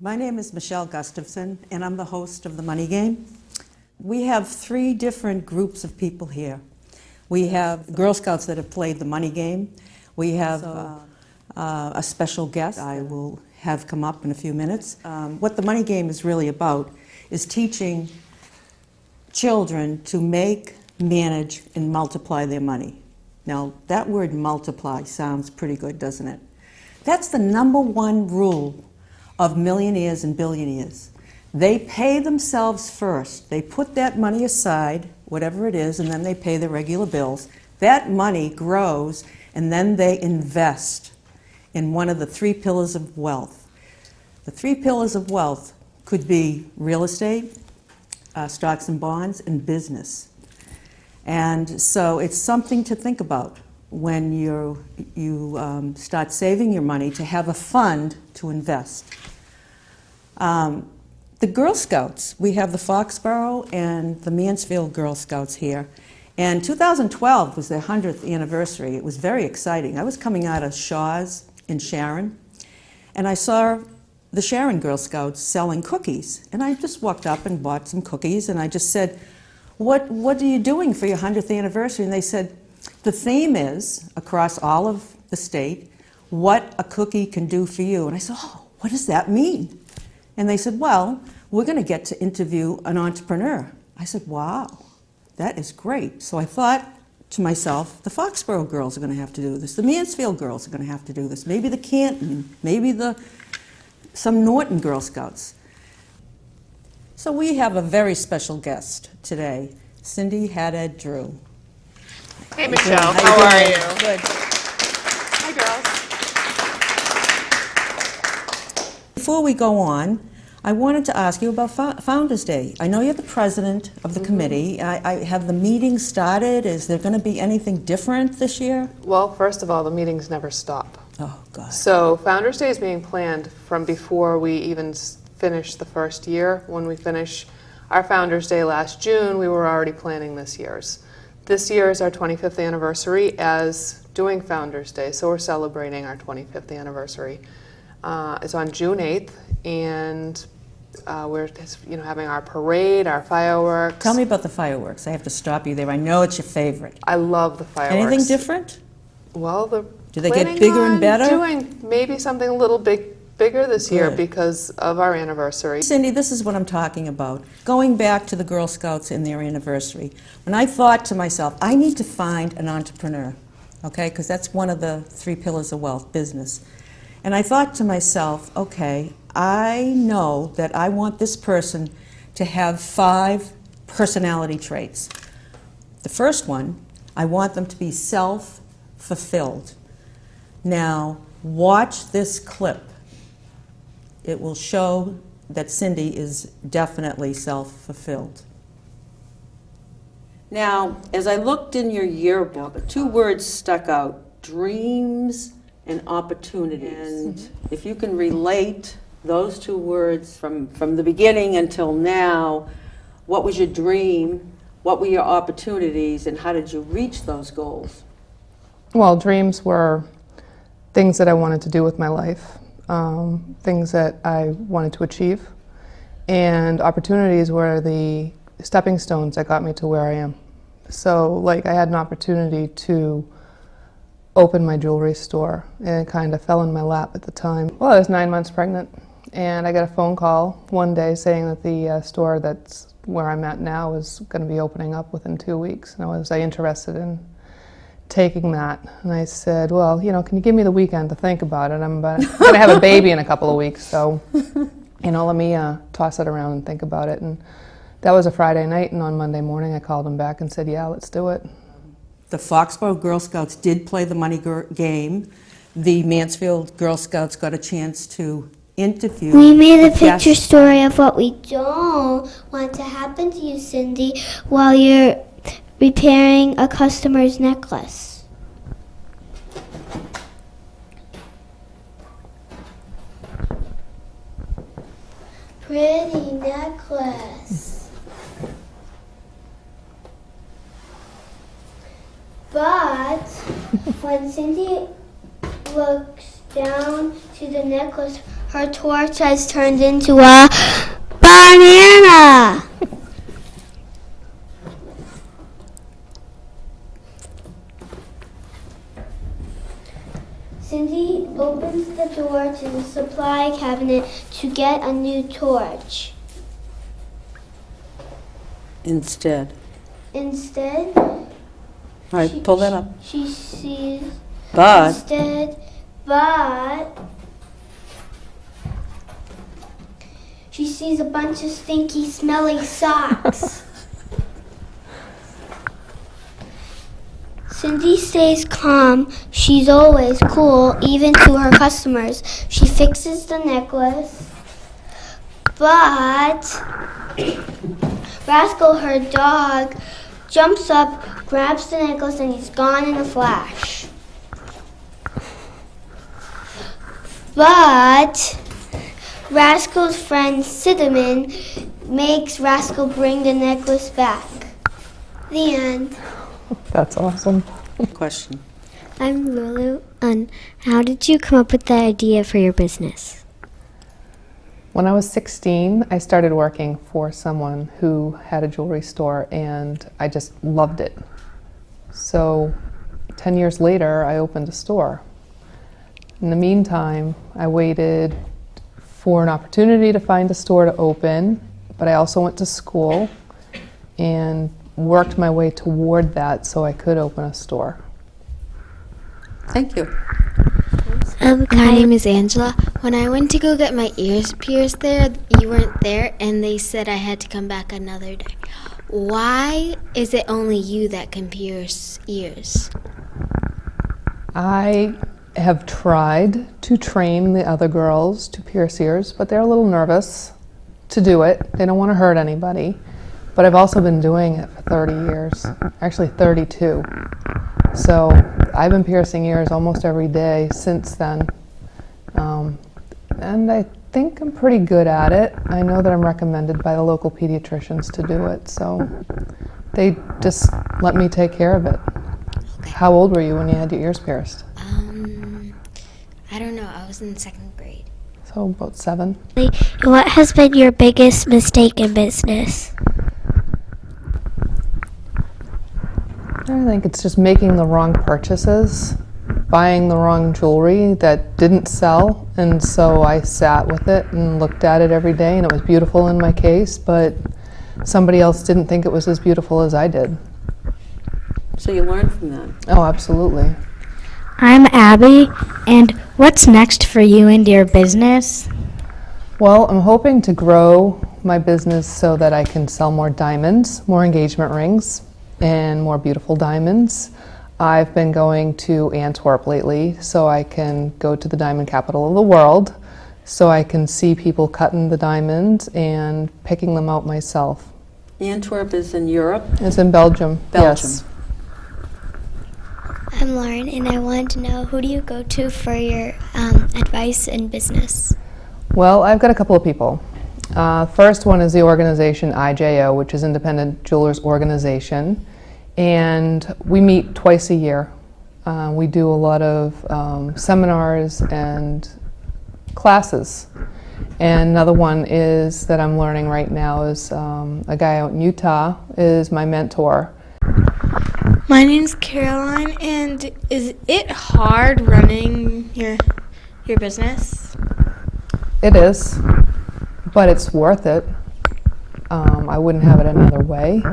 My name is Michelle Gustafson, and I'm the host of The Money Game. We have 3 different groups of people here. We have Girl Scouts that have played the money game. We have a special guest I will have come up in a few minutes. What the money game is really about is teaching children to make, manage, and multiply their money. Now, that word multiply sounds pretty good, doesn't it? That's the #1 rule of millionaires and billionaires. They pay themselves first. They put that money aside, whatever it is, and then they pay the regular bills. That money grows, and then they invest in one of the 3 pillars of wealth. The 3 pillars of wealth could be real estate, stocks and bonds, and business. And so it's something to think about when you start saving your money, to have a fund to invest. The Girl Scouts, we have the Foxborough and the Mansfield Girl Scouts here. And 2012 was their 100th anniversary. It was very exciting. I was coming out of Shaw's in Sharon, and I saw the Sharon Girl Scouts selling cookies. And I just walked up and bought some cookies, and I just said, what are you doing for your 100th anniversary? And they said, the theme is, across all of the state, what a cookie can do for you. And I said, oh, what does that mean? And they said, well, we're going to get to interview an entrepreneur. I said, wow, that is great. So I thought to myself, the Foxborough girls are going to have to do this. The Mansfield girls are going to have to do this. Maybe the Canton, maybe some Norton Girl Scouts. So we have a very special guest today, Cindi Haddad-Drew. Hey, Michelle. How are you? Good. Hi, girls. Before we go on, I wanted to ask you about Founders Day. I know you're the president of the committee. I have the meeting started. Is there going to be anything different this year? Well, first of all, the meetings never stop. Oh, God. So Founders Day is being planned from before we even finish the first year. When we finish our Founders Day last June, we were already planning this year's. This year is our 25th anniversary as doing Founders Day, so we're celebrating our 25th anniversary. It's on June 8th, and we're having our parade, our fireworks. Tell me about the fireworks. I have to stop you there. I know it's your favorite. I love the fireworks. Anything different? Well, do they get bigger and better? Doing maybe something a little bigger this year because of our anniversary. Cindi, this is what I'm talking about. Going back to the Girl Scouts and their anniversary, when I thought to myself, I need to find an entrepreneur, okay, because that's one of the 3 pillars of wealth, business. And I thought to myself, okay, I know that I want this person to have 5 personality traits. The first one, I want them to be self-fulfilled. Now, watch this clip. It will show that Cindi is definitely self-fulfilled. Now, as I looked in your yearbook, 2 words stuck out, dreams and opportunities. And if you can relate those 2 words from the beginning until now, what was your dream, what were your opportunities, and how did you reach those goals? Well, dreams were things that I wanted to do with my life. Things that I wanted to achieve, and opportunities were the stepping stones that got me to where I am. So, like, I had an opportunity to open my jewelry store, and it kind of fell in my lap at the time. Well, I was 9 months pregnant, and I got a phone call one day saying that the store that's where I'm at now was going to be opening up within 2 weeks, and was I interested in taking that. And I said, well, can you give me the weekend to think about it? I'm going to have a baby in a couple of weeks, so, let me toss it around and think about it. And that was a Friday night, and on Monday morning I called him back and said, yeah, let's do it. The Foxborough Girl Scouts did play the money game. The Mansfield Girl Scouts got a chance to interview. We made a picture story of what we don't want to happen to you, Cindi, while you're repairing a customer's necklace. Pretty necklace. But when Cindi looks down to the necklace, her torch has turned into a banana. Cindi opens the door to the supply cabinet to get a new torch. Instead. All right, pull that up. She sees But she sees a bunch of stinky, smelly socks. Cindi stays calm. She's always cool, even to her customers. She fixes the necklace, but Rascal, her dog, jumps up, grabs the necklace, and he's gone in a flash. But Rascal's friend Cinnamon makes Rascal bring the necklace back. The end. That's awesome. question. I'm Lulu, and how did you come up with the idea for your business? When I was 16, I started working for someone who had a jewelry store, and I just loved it. So 10 years later, I opened a store. In the meantime, I waited for an opportunity to find a store to open, but I also went to school and worked my way toward that so I could open a store. Thank you. My name is Angela. When I went to go get my ears pierced there, you weren't there, and they said I had to come back another day. Why is it only you that can pierce ears? I have tried to train the other girls to pierce ears, but they're a little nervous to do it. They don't want to hurt anybody. But I've also been doing it for 30 years, actually 32. So I've been piercing ears almost every day since then. And I think I'm pretty good at it. I know that I'm recommended by the local pediatricians to do it, so they just let me take care of it. Okay. How old were you when you had your ears pierced? I don't know. I was in 2nd grade. So about 7. What has been your biggest mistake in business? I think it's just making the wrong purchases, buying the wrong jewelry that didn't sell, and so I sat with it and looked at it every day, and it was beautiful in my case, but somebody else didn't think it was as beautiful as I did. So you learned from that. Oh, absolutely. I'm Abby, and what's next for you and your business? Well, I'm hoping to grow my business so that I can sell more diamonds, more engagement rings, and more beautiful diamonds. I've been going to Antwerp lately so I can go to the diamond capital of the world so I can see people cutting the diamonds and picking them out myself. Antwerp is in Europe. It's in Belgium. Belgium. Yes. I'm Lauren, and I wanted to know, who do you go to for your advice in business? Well, I've got a couple of people. First one is the organization IJO, which is Independent Jewelers Organization, and we meet twice a year. We do a lot of seminars and classes. And another one is that I'm learning right now is a guy out in Utah is my mentor. My name's Caroline, and is it hard running your business? It is, but it's worth it. I wouldn't have it another way.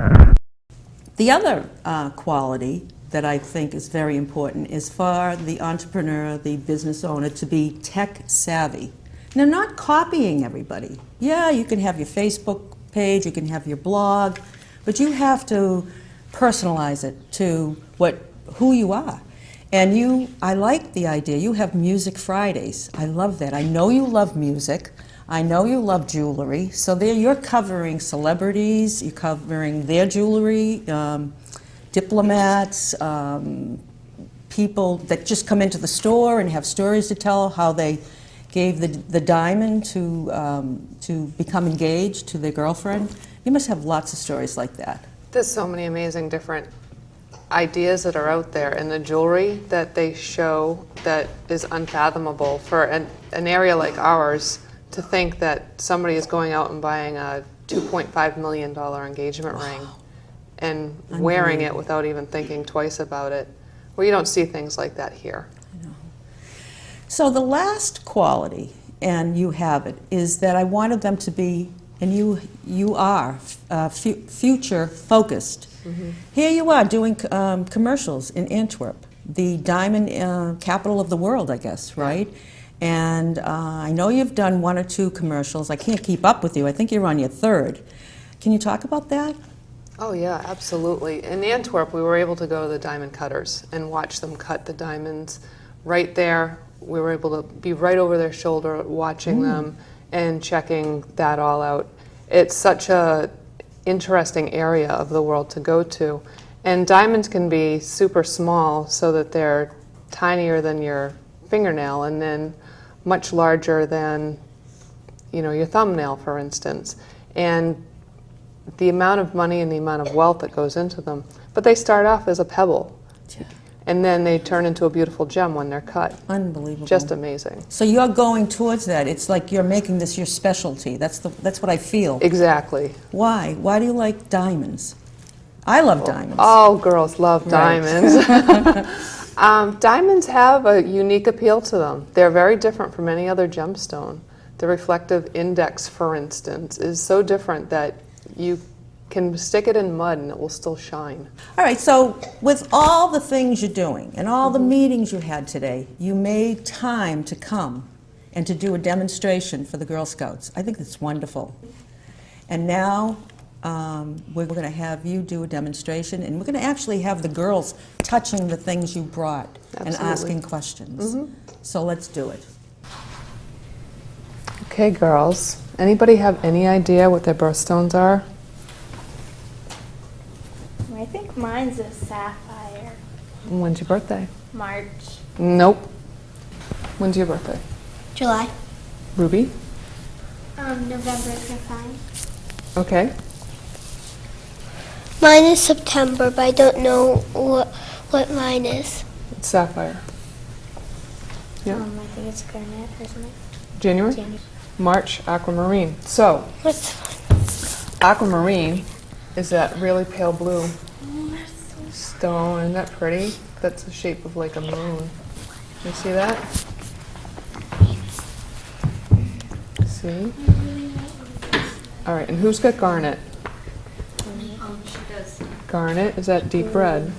The other quality that I think is very important is for the entrepreneur, the business owner, to be tech savvy. Now, not copying everybody. Yeah, you can have your Facebook page, you can have your blog, but you have to personalize it to who you are. And I like the idea. You have Music Fridays. I love that. I know you love music. I know you love jewelry. So there you're covering celebrities, you're covering their jewelry, diplomats, people that just come into the store and have stories to tell how they gave the diamond to become engaged to their girlfriend. You must have lots of stories like that. There's so many amazing different ideas that are out there and the jewelry that they show that is unfathomable for an area like ours. To think that somebody is going out and buying a $2.5 million engagement ring and wearing it without even thinking twice about it. Well, you don't see things like that here. So the last quality, and you have it, is that I wanted them to be, and you are, future focused. Here you are doing commercials in Antwerp, the diamond capital of the world, I guess, right? And I know you've done 1 or 2 commercials. I can't keep up with you. I think you're on your 3rd. Can you talk about that? Oh yeah, absolutely. In Antwerp, we were able to go to the diamond cutters and watch them cut the diamonds right there. We were able to be right over their shoulder watching them and checking that all out. It's such a interesting area of the world to go to. And diamonds can be super small so that they're tinier than your fingernail and then much larger than, you know, your thumbnail, for instance. And the amount of money and the amount of wealth that goes into them. But they start off as a pebble. And then they turn into a beautiful gem when they're cut. Unbelievable. Just amazing. So you're going towards that. It's like you're making this your specialty. That's what I feel. Exactly. Why? Why do you like diamonds? I love diamonds. All girls love diamonds. Diamonds have a unique appeal to them. They're very different from any other gemstone. The reflective index, for instance, is so different that you can stick it in mud and it will still shine. All right, so with all the things you're doing and all the meetings you had today, you made time to come and to do a demonstration for the Girl Scouts. I think that's wonderful. And now we're going to have you do a demonstration, and we're going to actually have the girls touching the things you brought and asking questions. So let's do it. Okay, girls. Anybody have any idea what their birthstones are? I think mine's a sapphire. When's your birthday? March. Nope. When's your birthday? July. Ruby? November if you're fine. Okay. Mine is September, but I don't know what mine is. It's sapphire. Yeah. I think it's garnet or something. January? March, aquamarine. So, What's aquamarine is that really pale blue stone. Isn't that pretty? That's the shape of like a moon. You see that? See? All right, and who's got garnet? She does. Garnet, is that deep red?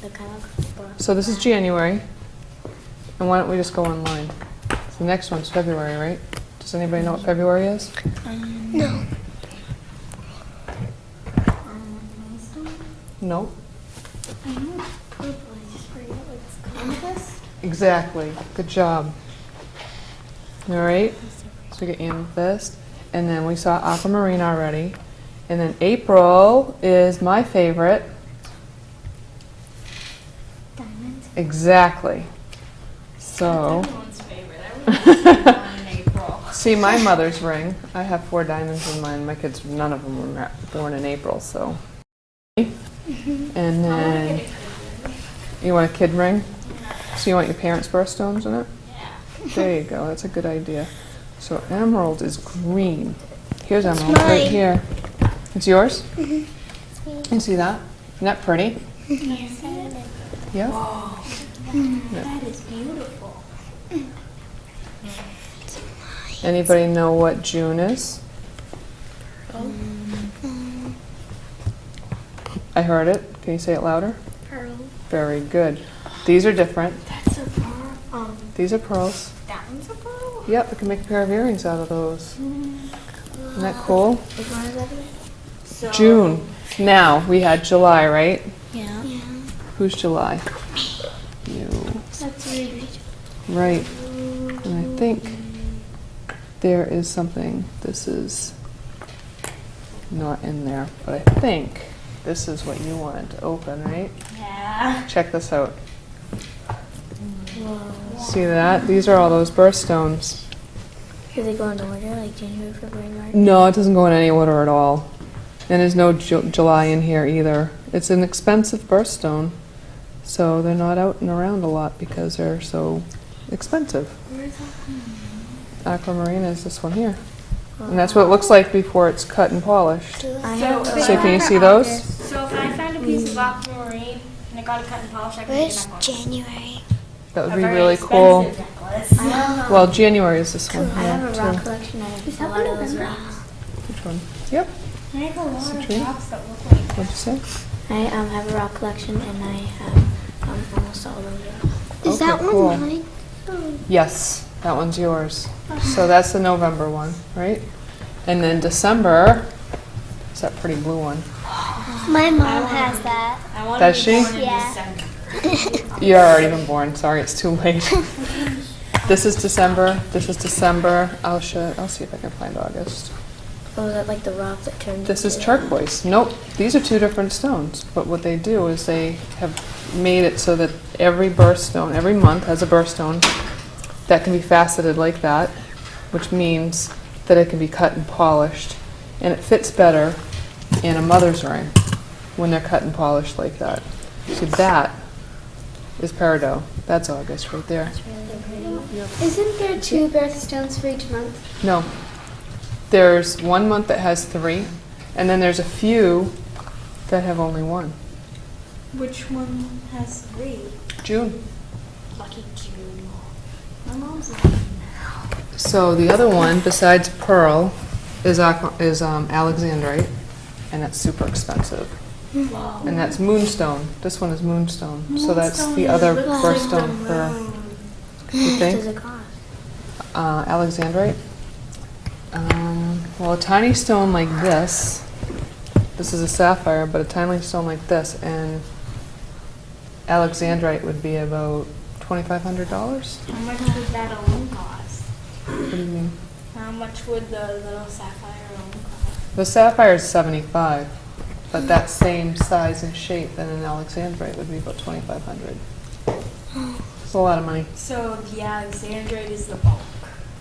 The kind of So this is January. And why don't we just go online? So the next one's February, right? Does anybody know what February is? No. No? I know it's purple. I just forget what it's called. Amethyst? Exactly. Good job. All right. So we get amethyst. And then we saw aquamarine already. And then April is my favorite. Diamond. Exactly. So, Everyone's favorite. Everyone's in April. see my mother's ring. I have 4 diamonds in mine. My kids, none of them were born in April, so. And then, you want a kid ring? So you want your parents' birthstones in it? Yeah. There you go. That's a good idea. So emerald is green. Here's emerald right mine. here. It's yours? You see that? Isn't that pretty? Yeah. That is beautiful. Anybody know what June is? I heard it. Can you say it louder? Pearl. Very good. These are different. That's a pearl. These are pearls. That one's a pearl. Yep, we can make a pair of earrings out of those. Isn't that cool? Which one is that again? So, June. Now, we had July, right? Yeah. Who's July? You. That's really Right. And I think there is something, this is not in there, but I think this is what you wanted to open, right? Yeah. Check this out. See that? These are all those birthstones. Do they go in order, like January, February, March? No, it doesn't go in any order at all. And there's no July in here either. It's an expensive birthstone, so they're not out and around a lot because they're so expensive. Aquamarine is this one here. And that's what it looks like before it's cut and polished. So can you see those? So if I found a piece of aquamarine and I got it cut and polished, I could Where's get my January? That would be really cool. necklace. Well, January is this one. I have a Yeah, rock too. collection and a lot of those rocks. Which one? Yep. I have a lot of tree? rocks that look like What'd you say? I have a rock collection and I have almost all those rocks. Is that Okay, cool. one mine? Yes, that one's yours. So that's the November one, right? And then December is that pretty blue one. My mom has that. I want Does to she? be born in Yeah. December. You're already been born. Sorry, it's too late. This is December. This is December. I'll see if I can find August. Oh, is that like the rock that turned This is turquoise. Nope, these are two different stones. But what they do is they have made it so that every birthstone, every month has a birthstone that can be faceted like that, which means that it can be cut and polished, and it fits better in a mother's ring when they're cut and polished like that. See, that is peridot. That's August right there. Isn't there 2 birthstones for each month? No. There's one month that has 3, and then there's a few that have only 1. Which one has 3? June. Lucky June. My mom's So the other one, besides pearl, is alexandrite, and that's super expensive. And that's moonstone. This one is moonstone. So that's the other birthstone for, you What does think? it cost? Alexandrite? Well, a tiny stone like this is a sapphire, but a tiny stone like this, and alexandrite would be about $2,500. How much would that alone cost? What do you mean? How much would the little sapphire alone cost? The sapphire is 75, but that same size and shape than an alexandrite would be about 2,500. It's a lot of money. So the Alexandrite is the bulk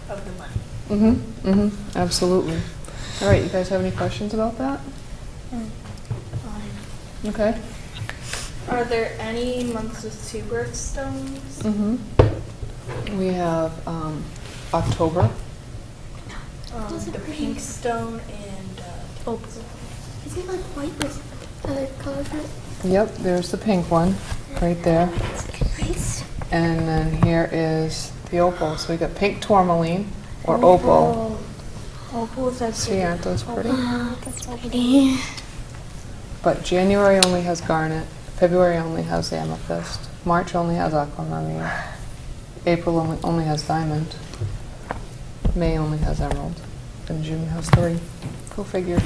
of the money. Absolutely. All right, you guys have any questions about that? Okay. Are there any months with 2 birthstones? We have October. The pink stone and opal. Is it like white with other colors? Yep, there's the pink one right there. Nice. And then here is the opal. So we got pink tourmaline or opal. Opals are See, aren't those pretty? That's pretty. But January only has garnet. February only has amethyst. March only has aquamarine. April only has diamond. May only has emerald. And June has 3. Go figure.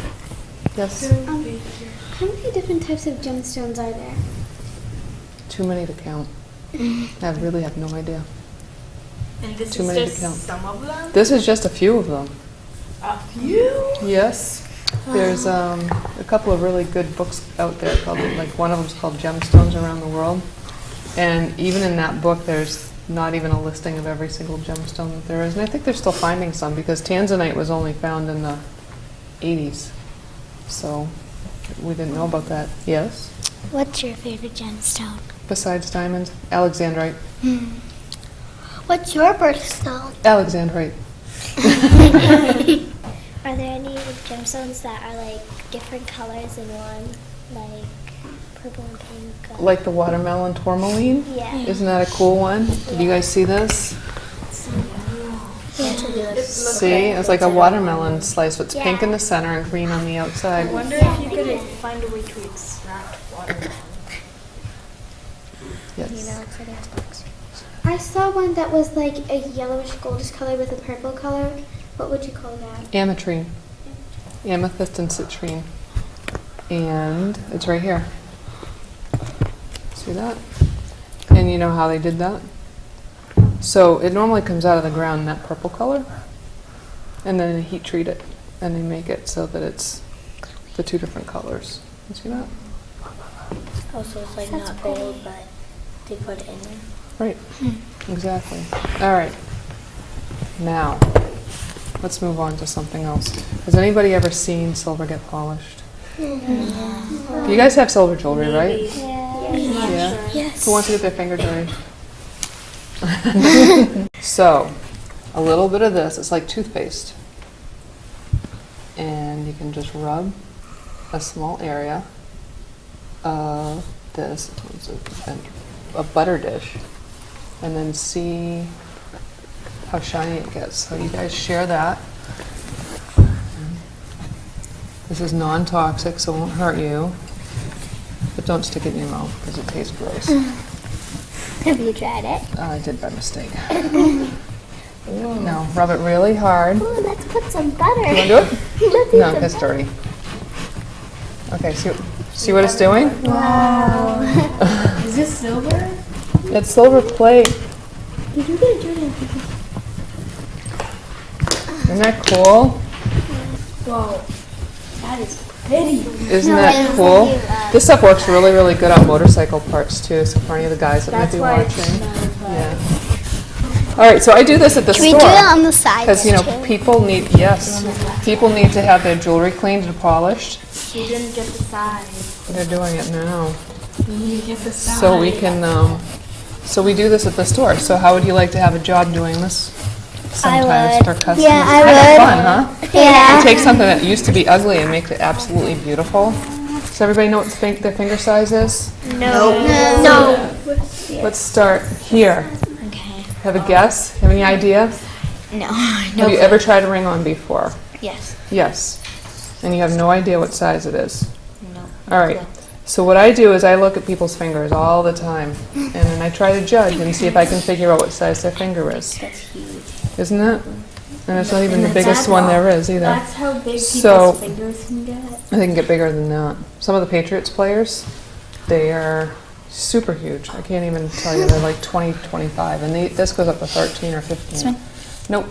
Yes? How many different types of gemstones are there? Too many to count. I really have no idea. And this Too is many to just count. some of them? This is just a few of them. A few? Yes. There's a couple of really good books out there called, like one of them's called Gemstones Around the World. And even in that book, there's not even a listing of every single gemstone that there is. And I think they're still finding some because tanzanite was only found in the 80s. So we didn't know about that. Yes? What's your favorite gemstone? Besides diamonds, alexandrite. What's your birthstone? Alexandrite. Are there any gemstones that are like different colors in one, like purple and pink? Like the watermelon tourmaline. Yeah. Isn't that a cool one? Did you guys see this? See, it's like a watermelon slice. It's pink in the center and green on the outside. I wonder if you could find a way to extract watermelon. Yes. I saw one that was like a yellowish goldish color with a purple color. What would you call that? Ametrine. Amethyst and citrine. And it's right here. See that? And you know how they did that? So it normally comes out of the ground in that purple color. And then they heat treat it. And they make it so that it's the 2 different colors. You see that? Oh, so it's like not gold, but they put it in there. Right. Exactly. All right. Now, let's move on to something else. Has anybody ever seen silver get polished? You guys have silver jewelry, right? Yeah. Yes. Who wants to get their finger dirty? So, a little bit of this. It's like toothpaste. And you can just rub a small area of this. It's a butter dish. And then see how shiny it gets. So you guys share that. This is non-toxic, so it won't hurt you. But don't stick it in your mouth because it tastes gross. Have you tried it? I did by mistake. Now, rub it really hard. You Ooh, let's put some butter. want to do it? Let's No, it's dirty. Okay, see what it's doing? Wow. Is this silver? It's silver plate. Did you get Jordan? Isn't that cool? Whoa. That is pretty. Isn't that cool? This stuff works really, really good on motorcycle parts too, so for any of the guys that might be watching. Yeah. All right, so I do this at the Can we store. do it on the side? Because, people need to have their jewelry cleaned and polished. You didn't get the size. They're doing it now. You need to get the size. So we can, so we do this at the store. So how would you like to have a job doing this sometimes for customers? Yeah, I Kind of would. fun, huh? Yeah. You take something that used to be ugly and make it absolutely beautiful. Does everybody know what their finger size is? No. Let's start here. Okay. Have a guess? Have any idea? No. Have you ever tried a ring on before? Yes. Yes. And you have no idea what size it is? No. All right. So what I do is I look at people's fingers all the time, and then I try to judge and see if I can figure out what size their finger is. That's huge. Isn't it? And it's not even the biggest one there is either. That's how big So- people's fingers can get. They can get bigger than that. Some of the Patriots players, they are super huge. I can't even tell you. They're like 20, 25. And this goes up to 13 or 15. Nope.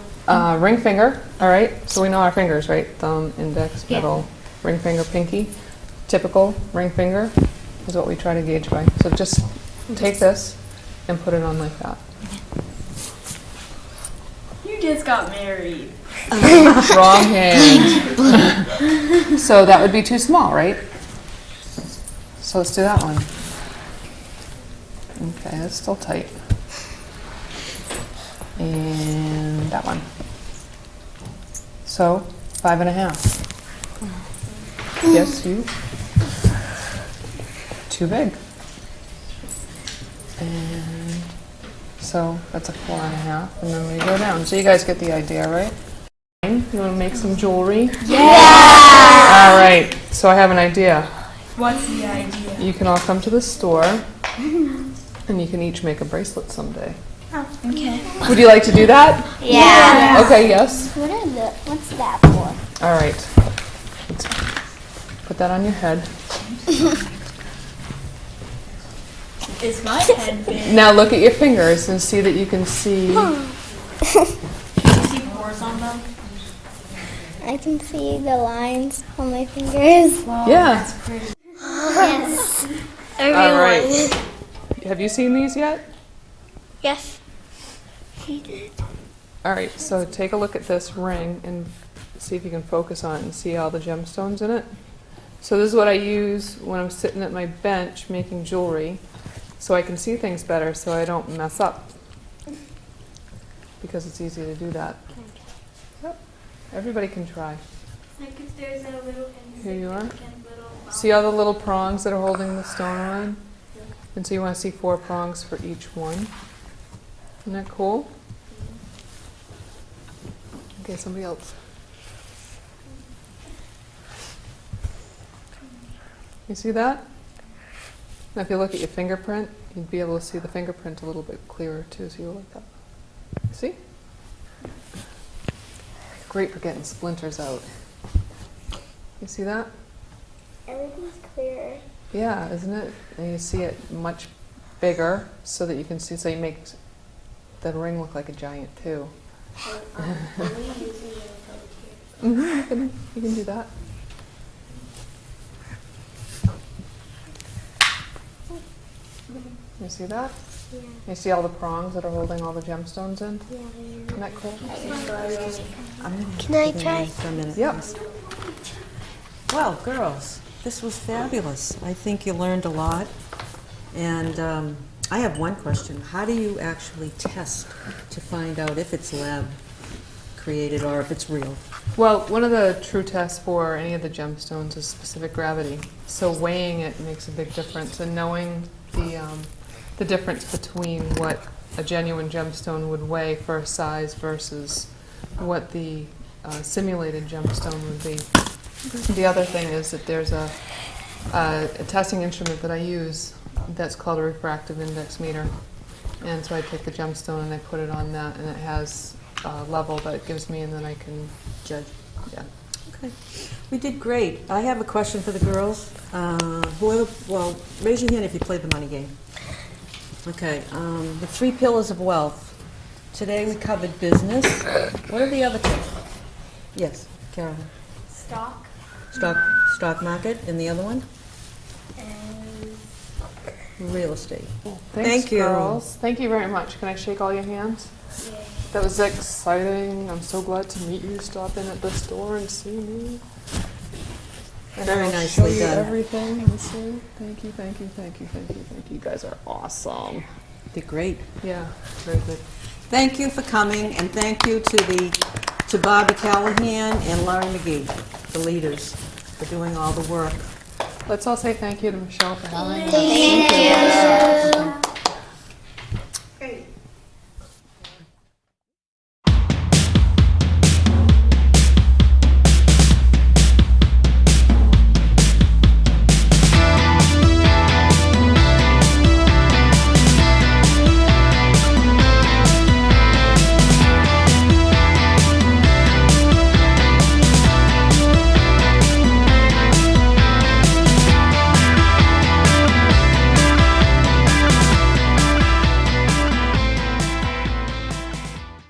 Ring finger. All right. So we know our fingers, right? Thumb, index, middle, ring finger, pinky. Typical ring finger is what we try to gauge by. So just take this and put it on like that. You just got married. Wrong hand. So that would be too small, right? So let's do that one. Okay, that's still tight. And that one. So 5.5. Yes, you. Too big. And so that's a 4.5. And then we go down. So you guys get the idea, right? You want to make some jewelry? Yeah! All right. So I have an idea. What's the idea? You can all come to the store and you can each make a bracelet someday. Okay. Would you like to do that? Yeah. Okay, yes. What's that for? All right. Let's put that on your head. Is my head big? Now look at your fingers and see that you can see. Do you see pores on them? I can see the lines on my fingers. Wow, Yeah. That's pretty. Yes. All right. Have you seen these yet? Yes. All right. So take a look at this ring and see if you can focus on it and see all the gemstones in it. So this is what I use when I'm sitting at my bench making jewelry, so I can see things better so I don't mess up. Because it's easy to do that. Yep. Everybody can try. Like if there's a little Here you are. little See all the little prongs that are holding the stone on? And so you want to see 4 prongs for each one. Isn't that cool? Okay, somebody else. You see that? Now if you look at your fingerprint, you'd be able to see the fingerprint a little bit clearer too, so you like that. See? Great for getting splinters out. You see that? Everything's clearer. Yeah, isn't it? And you see it much bigger so that you can see, so you make the ring look like a giant too. You can do that. You see that? Yeah. You see all the prongs that are holding all the gemstones in? Yeah. Isn't that cool? I'm gonna Can I keep it try? in for a minute. Yep. Well, girls, This was fabulous. I think you learned a lot. And I have one question. How do you actually test to find out if it's lab created or if it's real? Well, one of the true tests for any of the gemstones is specific gravity. So weighing it makes a big difference, and knowing the difference between what a genuine gemstone would weigh for a size versus what the simulated gemstone would be. The other thing is that there's a testing instrument that I use that's called a refractive index meter. And so I take the gemstone and I put it on that, and it has a level that it gives me, and then I can judge. Yeah. Okay. We did great. I have a question for the girls. Well, raise your hand if you played the money game. Okay. The 3 pillars of wealth. Today we covered business. What are the other 2? Yes, Carolyn. Stock Stock market, and the other one? and Real estate. Thanks, Thank you. girls. Thank you very much. Can I shake all your hands? That was exciting. I'm so glad to meet you. Stop in at the store and see me. And Very I'll nicely show you done. everything and see. Thank you, thank you, thank you, thank you, thank you. You guys are awesome. Did great. Yeah, very good. Thank you for coming, and thank you to Barbara Callahan and Laurie McGee, the leaders, for doing all the work. Let's all say thank you to Michelle for having us. Thank you.